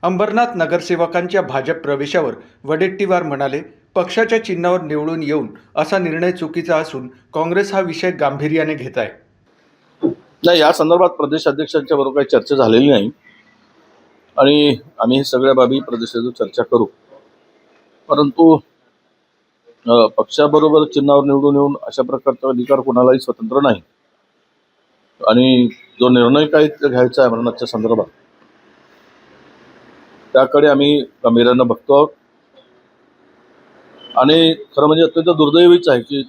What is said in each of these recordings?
अंबरनाथ नगरसेवकांच्या भाजप प्रवेशावर वडेट्टीवार म्हणाले, पक्षाच्या चिन्हावर निवडून येऊन असा निर्णय चुकीचा असून काँग्रेस हा विषय गांभीर्याने घेत आहे. नाही, या संदर्भात प्रदेश अध्यक्षांच्या बरोबर काही चर्चा झालेली नाही आणि आम्ही हे सगळ्या बाबी प्रदेशात चर्चा करू. परंतु पक्षाबरोबर चिन्हावर निवडून येऊन अशा प्रकारचा अधिकार कोणालाही स्वतंत्र नाही आणि जो निर्णय काही घ्यायचा आहे अंबरनाथच्या संदर्भात त्याकडे आम्ही गांभीर्यानं बघतो आहोत. आणि खरं म्हणजे अत्यंत दुर्दैवीच आहे की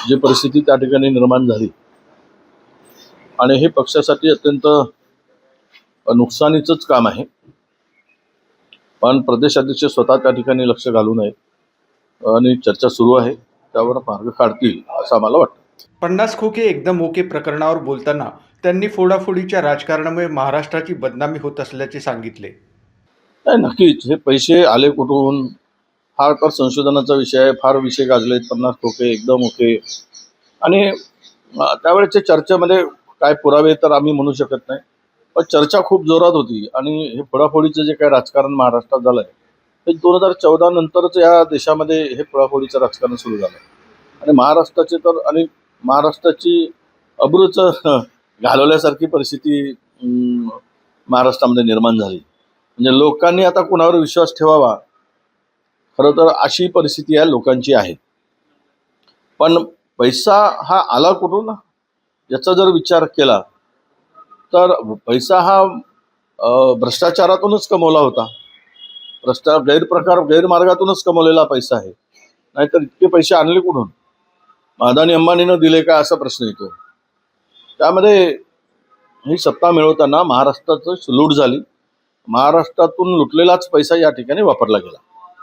जी परिस्थिती त्या ठिकाणी निर्माण झाली आणि हे पक्षासाठी अत्यंत नुकसानीचंच काम आहे. पण प्रदेशाध्यक्ष स्वतः त्या ठिकाणी लक्ष घालू नये आणि चर्चा सुरू आहे, त्यावर मार्ग काढतील असं आम्हाला वाटतं. 50 खोके एकदम ओके प्रकरणावर बोलताना त्यांनी फोडाफोडीच्या राजकारणामुळे महाराष्ट्राची बदनामी होत असल्याचे सांगितले. नाही, नक्कीच हे पैसे आले कुठून हा तर संशोधनाचा विषय आहे. फार विषय गाजलेत, 50 खोके एकदम ओके. आणि त्यावेळेच्या चर्चेमध्ये काय पुरावे तर आम्ही म्हणू शकत नाही, पण चर्चा खूप जोरात होती. आणि हे फोडाफोडीचं जे काही राजकारण महाराष्ट्रात झालंय हे 2014 नंतरच या देशामध्ये हे फोडाफोडीचं राजकारण सुरू झालं आणि महाराष्ट्राचे तर आणि महाराष्ट्राची अब्रूच घालवल्यासारखी परिस्थिती महाराष्ट्रामध्ये निर्माण झाली. म्हणजे लोकांनी आता कुणावर विश्वास ठेवावा, खरं तर अशी परिस्थिती या लोकांची आहे. पण पैसा हा आला कुठून याचा जर विचार केला तर पैसा हा भ्रष्टाचारातूनच कमवला होता. गैरमार्गातूनच कमवलेला पैसा आहे. नाहीतर इतके पैसे आणले कुठून? अदानी अंबानीनं दिले का असा प्रश्न येतो. त्यामध्ये ही सत्ता मिळवताना महाराष्ट्राचं लूट झाली. महाराष्ट्रातून लुटलेलाच पैसा या ठिकाणी वापरला गेला.